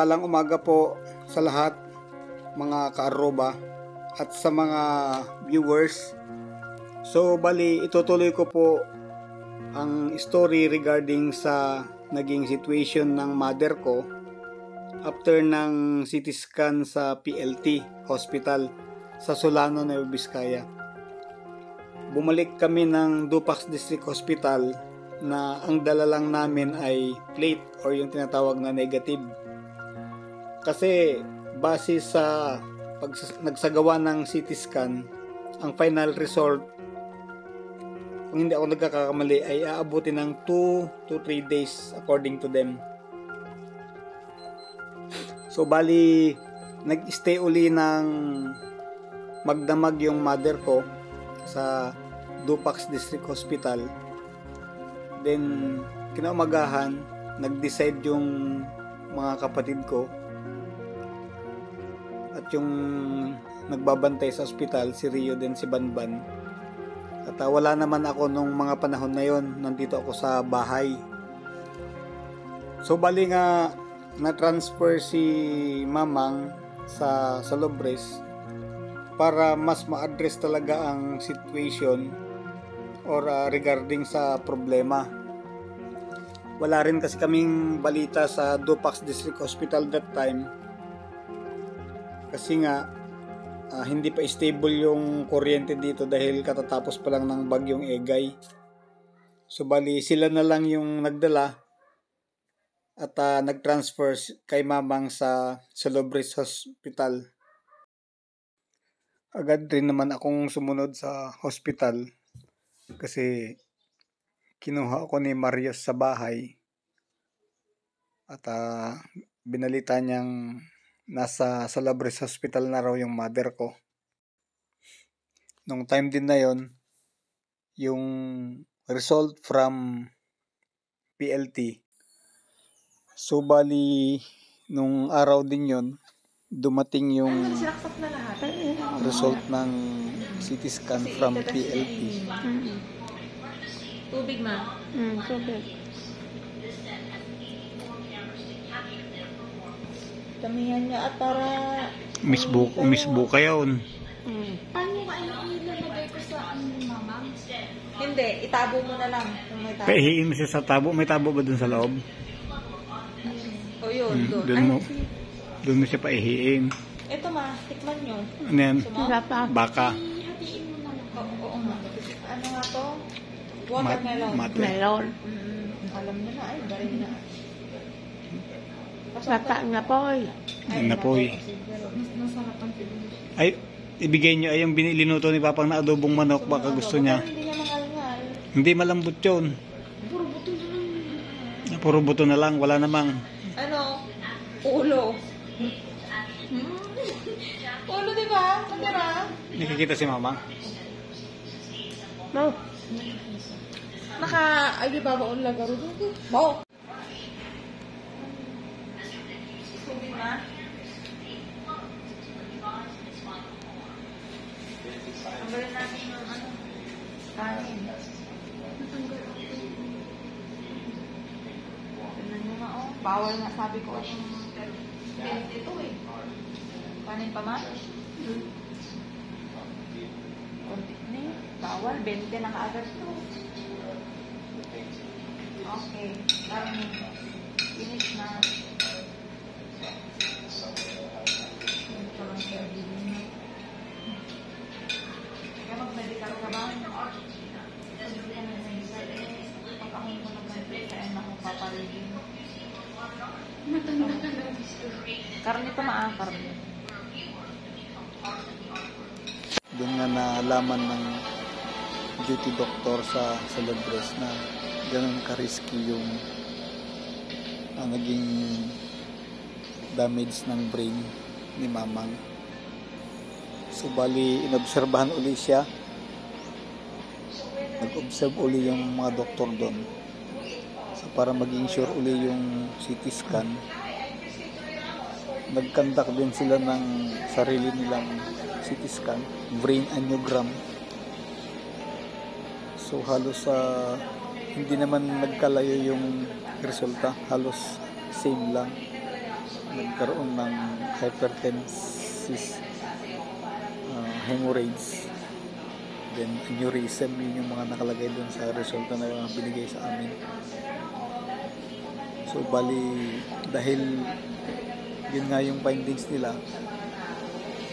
Mapagpalang umaga po sa lahat mga ka-aroba at sa mga viewers. So bali itutuloy ko po ang story regarding sa naging situation ng mother ko after ng CT scan sa PLT Hospital sa Solano, Nueva Vizcaya. Bumalik kami ng Dupax District Hospital na ang dala lang namin ay plate or yung tinatawag na negative. Kasi base sa nagsagawa ng CT scan, ang final result, kung hindi ako nagkakamali, ay aabuti ng 2 to 3 days according to them. So bali, nag-stay uli ng magdamag yung mother ko sa Dupax District Hospital. Then kinaumagahan, nag-decide yung mga kapatid ko at yung nagbabantay sa ospital, si Rio din si Banban. At wala naman ako nung mga panahon na yon, nandito ako sa bahay. So bali nga na-transfer si Mamang sa Salobres para mas ma-address talaga ang situation or regarding sa problema. Wala rin kasi kaming balita sa Dupax District Hospital that time kasi nga hindi pa stable yung kuryente dito dahil katatapos pa lang ng bagyong Egay. So bali sila na lang yung nagdala at nag-transfer kay Mamang sa Salobres Hospital. Agad rin naman akong sumunod sa hospital kasi kinuha ako ni Marios sa bahay at binalita niyang nasa Salobres Hospital na raw yung mother ko. Nung time din na yon, yung result from PLT. So bali nung araw din yon, dumating yung result ng CT scan from PLT. Tubig ma? Tubig. Damihan niya at para... Umisbo kayo. Paano ba ilalagay ko sa Mama? Hindi, itabo mo na lang. Paihiin mo siya sa tabo. May tabo ba dun sa loob? O yun, doon. Doon mo siya paihiin. Ito ma, tikman nyo. Ano yan? Baka. Hatiin mo na lang. Oo ma. Ano nga to? Watermelon. Melon. Alam nyo na, ay, garing na. Bata nga po. Napoy. Ay, ibigay nyo ay yung linuto ni Papang na adobong manok. Baka gusto niya. Hindi niya mangalngal. Hindi malambot yun. Puro buto na lang. Puro buto na lang. Wala namang. Ano? Ulo. Ulo, di ba? Matira. Nakikita si Mama. No. Ay, di ba ba ulo lagaro? Mo. Tubig na. Tanggalin natin yung ano. Kanin. Tignan nyo nga oh. Bawal nga sabi ko yung ito eh. Kanin pa ma? Kunti na eh. Bawal. 20 na kaagad to. Okay. Kanin. Finish na. Kaya mag-medical ka ba? Hindi ka nag-medical eh. Pag ako mo nag-medical, kaya na akong papaligin. Matanda ka na gusto. Karne ito karne. Doon nga nalaman ng duty doctor sa Salobres na ganun ka-risky yung naging damage ng brain ni Mamang. So bali inobserbahan uli siya. Nag-observe uli yung mga doktor doon. So para maging sure uli yung CT scan, nag-conduct din sila ng sarili nilang CT scan, brain angiogram. So halos hindi naman nagkalayo yung resulta, halos same lang. nagkaroon ng hypertensis, hemorrhage, then aneurysm. Yun yung mga nakalagay dun sa resulta na binigay sa amin. So bali, dahil yun nga yung findings nila,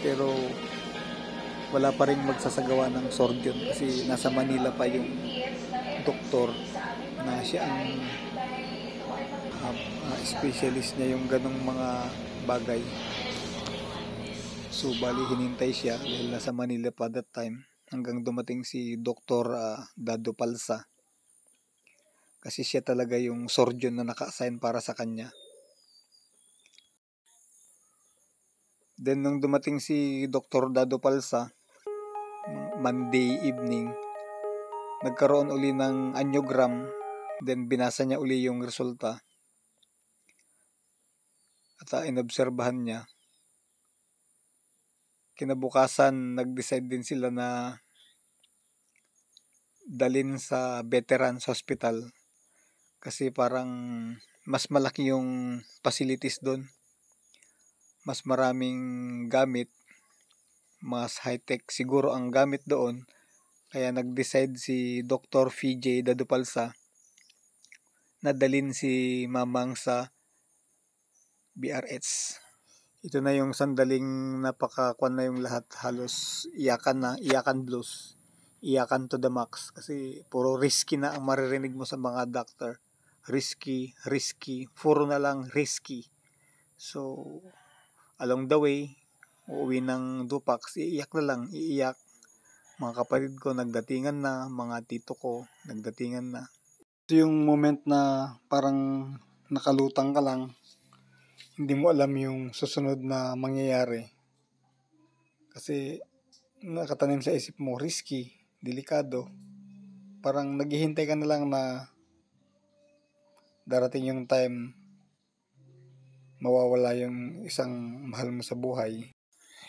pero wala pa rin magsasagawa ng surgeon kasi nasa Manila pa yung doktor na siya ang specialist niya yung ganong mga bagay. So bali, hinintay siya dahil nasa Manila pa that time hanggang dumating si Dr. Dado Palsa, kasi siya talaga yung surgeon na naka-assign para sa kanya. Then nung dumating si Dr. Dado Palsa Monday evening, nagkaroon uli ng angiogram, then binasa niya uli yung resulta at inobserbahan niya. Kinabukasan, nag-decide din sila na dalhin sa Veterans Hospital kasi parang mas malaki yung facilities doon, mas maraming gamit, mas high-tech siguro ang gamit doon. Kaya nag-decide si Dr. VJ Dado Palsa na dalhin si Mamang sa BRH. Ito na yung sandaling napakakuan na yung lahat, halos iyakan blues, iyakan to the max, kasi puro risky na ang maririnig mo sa mga doctor. Risky, puro na lang risky. So along the way, uuwi ng Dupax, iiyak na lang, iiyak. Mga kapatid ko nagdatingan na, mga tito ko nagdatingan na. Ito yung moment na parang nakalutang ka lang, hindi mo alam yung susunod na mangyayari. Kasi nakatanim sa isip mo, risky, delikado. Parang naghihintay ka na lang na darating yung time mawawala yung isang mahal mo sa buhay.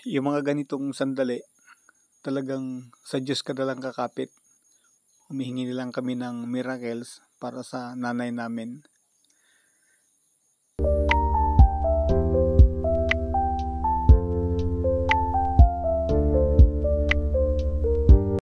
Yung mga ganitong sandali, talagang sa Diyos ka na lang kakapit. Humihingi nilang kami ng miracles para sa nanay namin.